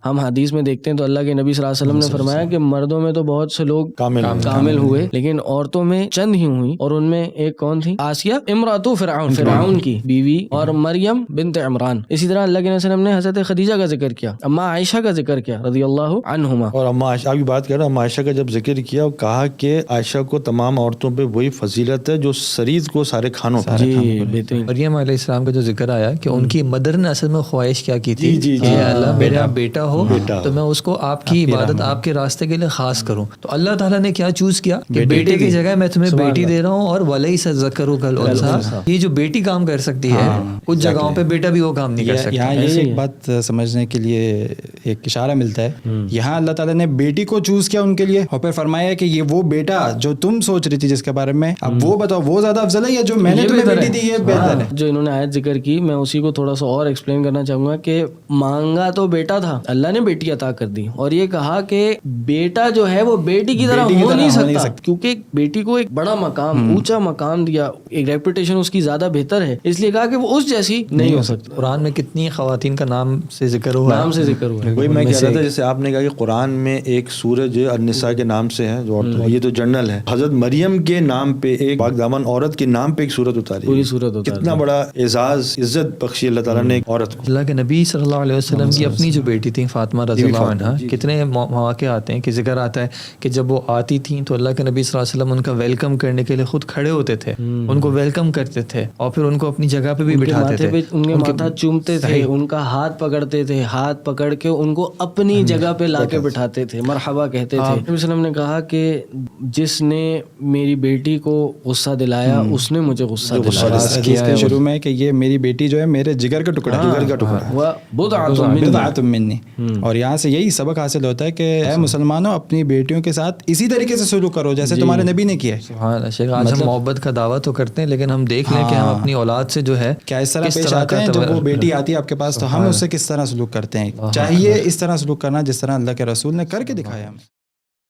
ہم حدیث میں دیکھتے ہیں تو اللہ کے نبی صلی اللہ علیہ وسلم نے فرمایا کہ مردوں میں تو بہت سے لوگ کامل ہوئے، لیکن عورتوں میں چند ہی ہوئی، اور ان میں ایک کون تھی؟ آسیہ امرأۃ فرعون، فرعون کی بیوی، اور مریم بنت عمران۔ اسی طرح اللہ کے نبی صلی اللہ علیہ وسلم نے حضرت خدیجہ کا ذکر کیا، اما عائشہ کا ذکر کیا رضی اللہ عنہما۔ اور اما عائشہ کی بات کر رہا، اما عائشہ کا جب ذکر کیا اور کہا کہ عائشہ کو تمام عورتوں پہ وہی فضیلت ہے جو سرید کو سارے کھانوں پہ۔ جی بہترین۔ مریم علیہ السلام کا جو ذکر آیا کہ ان کی مدر نے اصل میں خواہش کیا کی تھی کہ اللہ میرا بیٹا ہو تو میں اس کو آپ کی عبادت، آپ کے راستے کے لیے خاص کروں، تو اللہ تعالیٰ نے کیا چوز کیا کہ بیٹے کی جگہ میں تمہیں بیٹی دے رہا ہوں، اور وَلَيْسَ الذَّكَرُ كَالْأُنثىٰ، یہ جو بیٹی کام کر سکتی ہے کچھ جگہوں پہ بیٹا بھی وہ کام نہیں کر سکتا۔ یہاں یہ ایک بات سمجھنے کے لیے ایک اشارہ ملتا ہے، یہاں اللہ تعالیٰ نے بیٹی کو چوز کیا ان کے لیے، اور پھر فرمایا کہ یہ وہ بیٹا جو تم سوچ رہی تھی جس کے بارے میں، اب وہ بتاؤ وہ زیادہ افضل ہے یا جو میں نے تمہیں بیٹی دی یہ بہتر ہے؟ جو انہوں نے آیت ذکر کی میں اسی کو تھوڑا سا اور ایکسپلین کرنا چاہوں گا کہ مانگا تو بیٹا تھا، اللہ نے بیٹی عطا کر دی، اور یہ کہا کہ بیٹا جو ہے وہ بیٹی کی طرح ہو نہیں سکتا، کیونکہ بیٹی کو ایک بڑا مقام، اونچا مقام دیا، ایک ریپوٹیشن اس کی زیادہ بہتر ہے، اس لیے کہا کہ وہ اس جیسی نہیں ہو سکتی۔ قرآن میں کتنی خواتین کا نام سے ذکر ہوا ہے، نام سے ذکر ہوا ہے۔ وہی میں کہہ رہا تھا، جیسے آپ نے کہا کہ قرآن میں ایک سورج النساء کے نام سے ہے، جو یہ تو جنرل ہے، حضرت مریم کے نام پہ ایک پاک دامن عورت کے نام پہ ایک سورت اتاری، پوری سورت اتاری، کتنا بڑا اعزاز عزت بخشی اللہ تعالیٰ نے ایک عورت کو۔ اللہ کے نبی صلی اللہ علیہ وسلم کی اپنی جو بیٹی تھی فاطمہ رضی اللہ عنہا، کتنے مواقع آتے ہیں کہ ذکر آتا ہے کہ جب وہ آتی تھیں تو اللہ کے نبی صلی اللہ علیہ وسلم ان کا ویلکم کرنے کے لیے خود کھڑے ہوتے تھے، ان کو ویلکم کرتے تھے، اور پھر ان کو اپنی جگہ پہ بھی بٹھاتے تھے، ان کے ماتھا چومتے تھے، ان کا ہاتھ پکڑتے تھے، ہاتھ پکڑ کے ان کو اپنی جگہ پہ لا کے بٹھاتے تھے، مرحبا کہتے تھے۔ نبی صلی اللہ علیہ وسلم نے کہا کہ جس نے میری بیٹی کو غصہ دلایا اس نے مجھے غصہ دلایا۔ حدیث کے شروع میں کہ یہ میری بیٹی جو ہے میرے جگر کا ٹکڑا ہے، جگر کا ٹکڑا ہے، وہ بضعۃ منی۔ اور یہاں سے یہی سبق حاصل ہوتا ہے کہ اے مسلمانوں اپنی بیٹیوں کے ساتھ اسی طریقے سے سلوک کرو جیسے تمہارے نبی نے کیا ہے۔ سبحان اللہ شیخ، آج ہم محبت کا دعویٰ تو کرتے ہیں لیکن ہم دیکھ لیں کہ ہم اپنی اولاد سے جو ہے کیا اس طرح پیش آتے ہیں، جب وہ بیٹی آتی ہے آپ کے پاس تو ہم اس سے کس طرح سلوک کرتے ہیں۔ چاہیے اس طرح سلوک کرنا جس طرح اللہ کے رسول نے کر کے دکھایا ہمیں۔